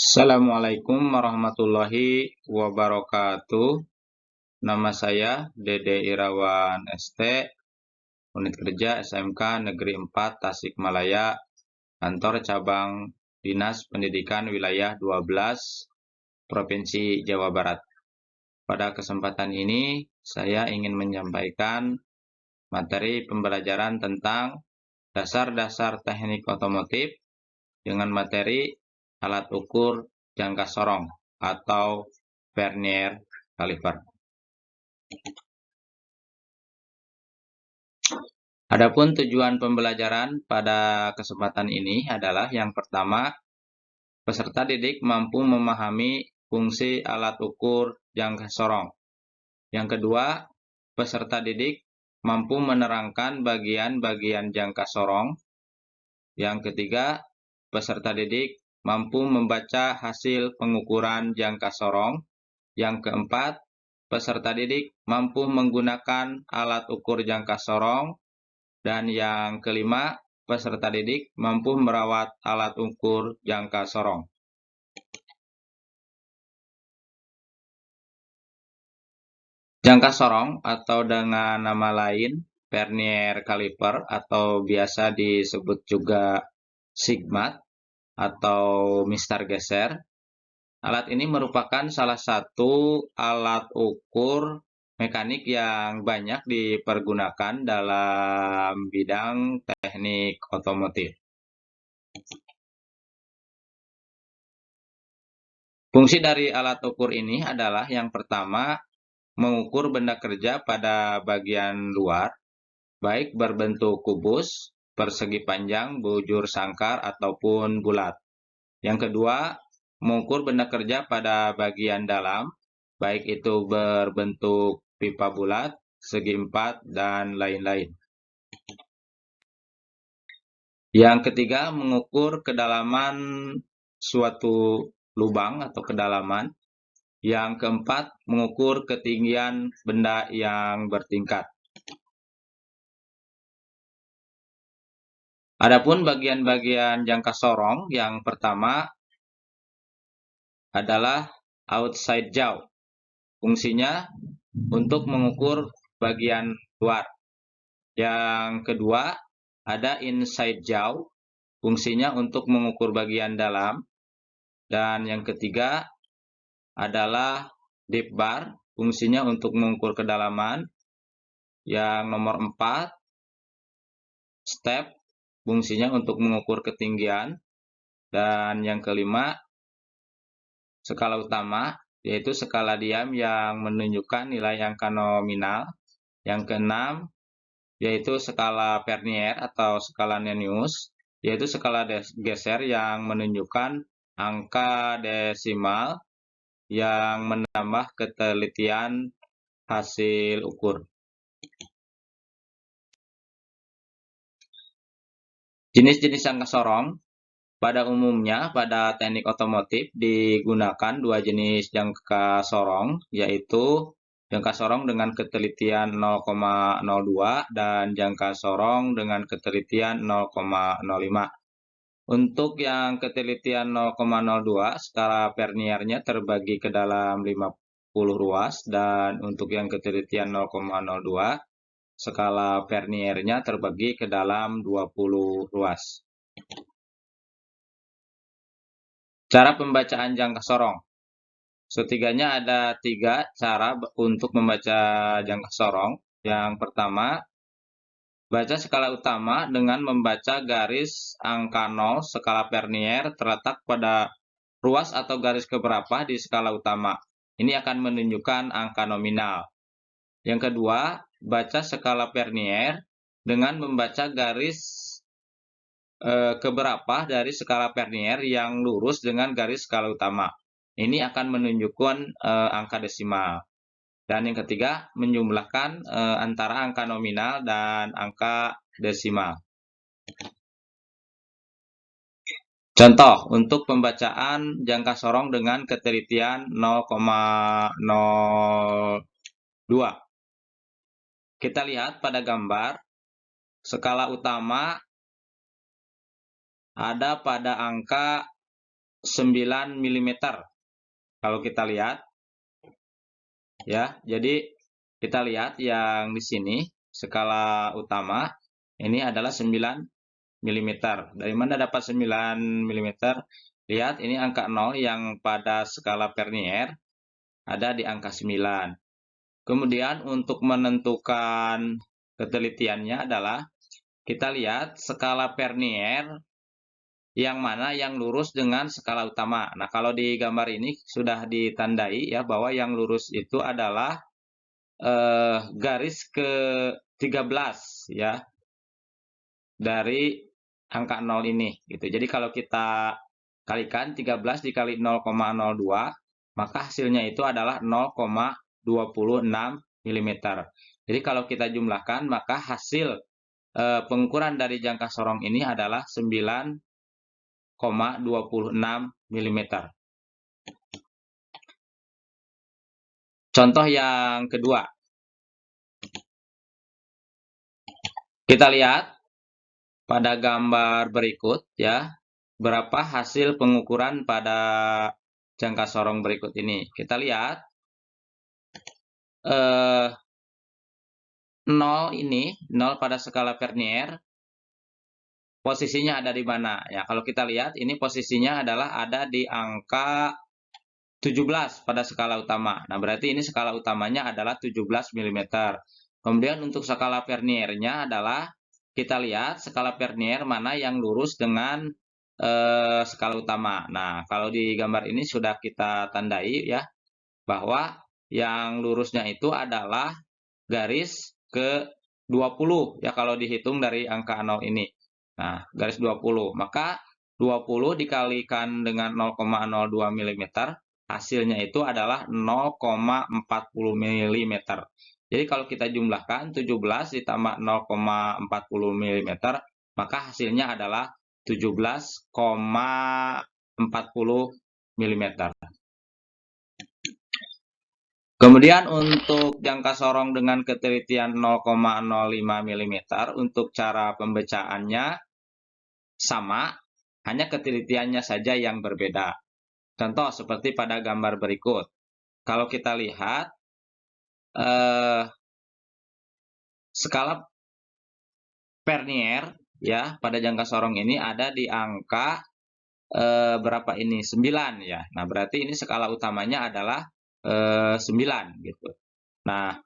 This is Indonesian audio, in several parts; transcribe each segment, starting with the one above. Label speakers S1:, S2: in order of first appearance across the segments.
S1: Assalamualaikum warahmatullahi wabarakatuh. Nama saya Dede Irawan ST, Unit Kerja SMK Negeri 4 Tasikmalaya, Kantor Cabang Dinas Pendidikan Wilayah 12, Provinsi Jawa Barat. Pada kesempatan ini, saya ingin menyampaikan materi pembelajaran tentang dasar-dasar teknik otomotif dengan materi alat ukur jangka sorong atau vernier caliper. Adapun tujuan pembelajaran pada kesempatan ini adalah yang pertama, peserta didik mampu memahami fungsi alat ukur jangka sorong. Yang kedua, peserta didik mampu menerangkan bagian-bagian jangka sorong. Yang ketiga, peserta didik mampu membaca hasil pengukuran jangka sorong. Yang keempat, peserta didik mampu menggunakan alat ukur jangka sorong. Dan yang kelima, peserta didik mampu merawat alat ukur jangka sorong. Jangka sorong atau dengan nama lain vernier caliper atau biasa disebut juga sigmat atau mistar geser. Alat ini merupakan salah satu alat ukur mekanik yang banyak dipergunakan dalam bidang teknik otomotif. Fungsi dari alat ukur ini adalah yang pertama, mengukur benda kerja pada bagian luar, baik berbentuk kubus, persegi panjang, bujur sangkar, ataupun bulat. Yang kedua, mengukur benda kerja pada bagian dalam, baik itu berbentuk pipa bulat, segi empat, dan lain-lain. Yang ketiga, mengukur kedalaman suatu lubang atau kedalaman. Yang keempat, mengukur ketinggian benda yang bertingkat. Adapun bagian-bagian jangka sorong, yang pertama adalah outside jaw. Fungsinya untuk mengukur bagian luar. Yang kedua, ada inside jaw. Fungsinya untuk mengukur bagian dalam. Dan yang ketiga adalah deep bar. Fungsinya untuk mengukur kedalaman. Yang nomor 4, step. Fungsinya untuk mengukur ketinggian. Dan yang kelima, skala utama, yaitu skala diam yang menunjukkan nilai angka nominal. Yang keenam, yaitu skala vernier atau skala Nennius, yaitu skala geser yang menunjukkan angka desimal yang menambah ketelitian hasil ukur. Jenis-jenis jangka sorong. Pada umumnya, pada teknik otomotif digunakan dua jenis jangka sorong, yaitu jangka sorong dengan ketelitian 0,02 dan jangka sorong dengan ketelitian 0,05. Untuk yang ketelitian 0,02, skala verniernya terbagi ke dalam 50 ruas, dan untuk yang ketelitian 0,02, skala verniernya terbagi ke dalam 20 ruas. Cara pembacaan jangka sorong. Setidaknya ada 3 cara untuk membaca jangka sorong. Yang pertama, baca skala utama dengan membaca garis angka 0 skala vernier terletak pada ruas atau garis keberapa di skala utama. Ini akan menunjukkan angka nominal. Yang kedua, baca skala vernier dengan membaca garis keberapa dari skala vernier yang lurus dengan garis skala utama. Ini akan menunjukkan angka desimal. Dan yang ketiga, menjumlahkan antara angka nominal dan angka desimal. Contoh untuk pembacaan jangka sorong dengan ketelitian 0,02. Kita lihat pada gambar, skala utama ada pada angka 9 mm. Kalau kita lihat ya, jadi kita lihat yang di sini skala utama ini adalah 9 mm. Dari mana dapat 9 mm? Lihat ini angka 0 yang pada skala Vernier ada di angka 9. Kemudian untuk menentukan ketelitiannya adalah kita lihat skala Vernier yang mana yang lurus dengan skala utama. Nah, kalau di gambar ini sudah ditandai ya bahwa yang lurus itu adalah garis ke-13 ya dari angka 0 ini gitu. Jadi kalau kita kalikan 13 dikali 0,02 maka hasilnya itu adalah 0,26 mm. Jadi kalau kita jumlahkan maka hasil pengukuran dari jangka sorong ini adalah 9,26 mm. Contoh yang kedua. Kita lihat pada gambar berikut ya, berapa hasil pengukuran pada jangka sorong berikut ini. Kita lihat 0 ini, 0 pada skala Vernier, posisinya ada di mana? Ya, kalau kita lihat ini posisinya adalah ada di angka 17 pada skala utama. Nah, berarti ini skala utamanya adalah 17 mm. Kemudian untuk skala Verniernya adalah kita lihat skala Vernier mana yang lurus dengan skala utama. Nah, kalau di gambar ini sudah kita tandai ya bahwa yang lurusnya itu adalah garis ke-20 ya kalau dihitung dari angka 0 ini. Nah, garis 20. Maka 20 dikalikan dengan 0,02 mm, hasilnya itu adalah 0,40 mm. Jadi kalau kita jumlahkan 17 ditambah 0,40 mm, maka hasilnya adalah 17,40 mm. Kemudian untuk jangka sorong dengan ketelitian 0,05 mm untuk cara pembacaannya sama, hanya ketelitiannya saja yang berbeda. Contoh seperti pada gambar berikut. Kalau kita lihat skala Vernier ya pada jangka sorong ini ada di angka berapa ini? 9 ya. Nah, berarti ini skala utamanya adalah 9 gitu. Nah,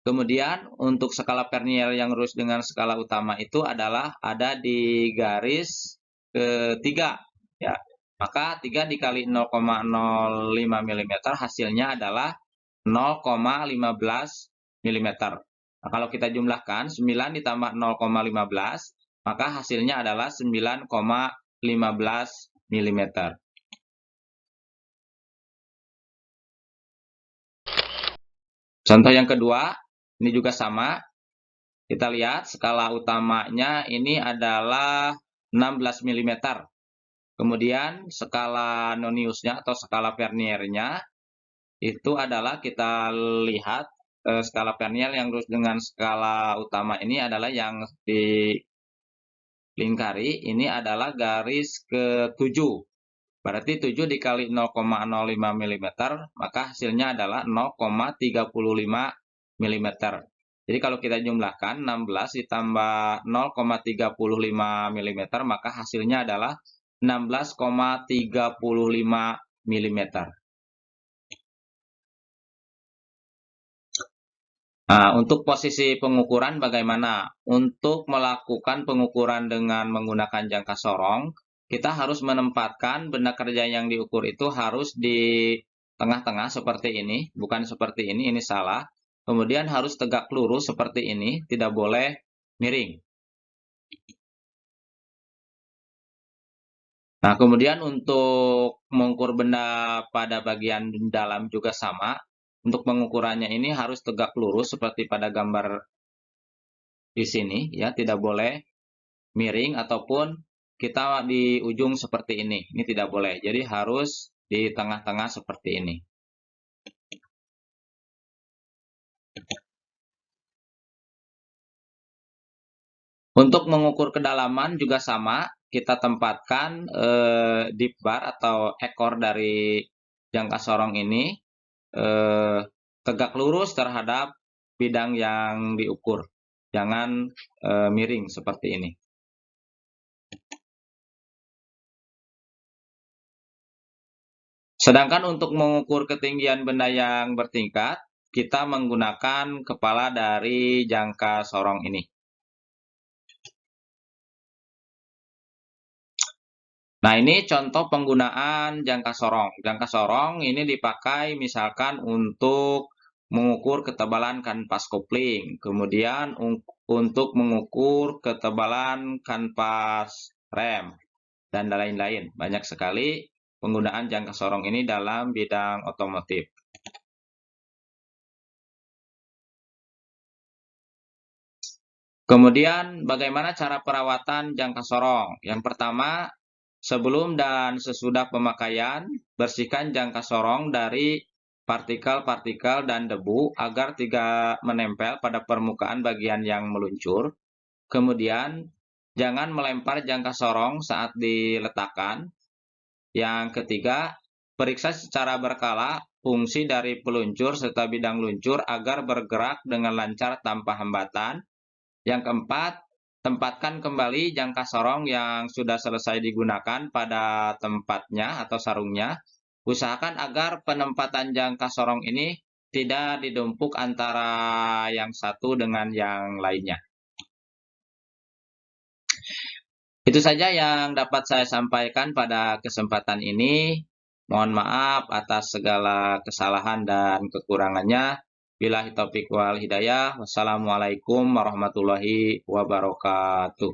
S1: kemudian untuk skala Vernier yang lurus dengan skala utama itu adalah ada di garis ketiga ya. Maka 3 dikali 0,05 mm hasilnya adalah 0,15 mm. Nah, kalau kita jumlahkan 9 ditambah 0,15 maka hasilnya adalah 9,15 mm. Contoh yang kedua, ini juga sama. Kita lihat skala utamanya ini adalah 16 mm. Kemudian skala Noniusnya atau skala Verniernya itu adalah kita lihat skala Vernier yang lurus dengan skala utama ini adalah yang dilingkari. Ini adalah garis ke-7. Berarti 7 dikali 0,05 mm, maka hasilnya adalah 0,35 mm. Jadi kalau kita jumlahkan 16 ditambah 0,35 mm, maka hasilnya adalah 16,35 mm. Nah, untuk posisi pengukuran bagaimana? Untuk melakukan pengukuran dengan menggunakan jangka sorong, kita harus menempatkan benda kerja yang diukur itu harus di tengah-tengah seperti ini, bukan seperti ini salah. Kemudian harus tegak lurus seperti ini, tidak boleh miring. Nah, kemudian untuk mengukur benda pada bagian dalam juga sama. Untuk pengukurannya ini harus tegak lurus seperti pada gambar di sini, ya, tidak boleh miring ataupun kita di ujung seperti ini. Ini tidak boleh. Jadi harus di tengah-tengah seperti ini. Untuk mengukur kedalaman juga sama. kita tempatkan dip bar atau ekor dari jangka sorong ini tegak lurus terhadap bidang yang diukur. Jangan miring seperti ini. Sedangkan untuk mengukur ketinggian benda yang bertingkat, kita menggunakan kepala dari jangka sorong ini. Nah, ini contoh penggunaan jangka sorong. Jangka sorong ini dipakai misalkan untuk mengukur ketebalan kanvas kopling, kemudian untuk mengukur ketebalan kanvas rem, dan lain-lain. Banyak sekali penggunaan jangka sorong ini dalam bidang otomotif. Kemudian, bagaimana cara perawatan jangka sorong? Yang pertama, sebelum dan sesudah pemakaian, bersihkan jangka sorong dari partikel-partikel dan debu agar tidak menempel pada permukaan bagian yang meluncur. Kemudian, jangan melempar jangka sorong saat diletakkan. Yang ketiga, periksa secara berkala fungsi dari peluncur serta bidang luncur agar bergerak dengan lancar tanpa hambatan. Yang keempat, tempatkan kembali jangka sorong yang sudah selesai digunakan pada tempatnya atau sarungnya. Usahakan agar penempatan jangka sorong ini tidak ditumpuk antara yang satu dengan yang lainnya. Itu saja yang dapat saya sampaikan pada kesempatan ini. Mohon maaf atas segala kesalahan dan kekurangannya. Billahi taufiq wal hidayah. Wassalamualaikum warahmatullahi wabarakatuh.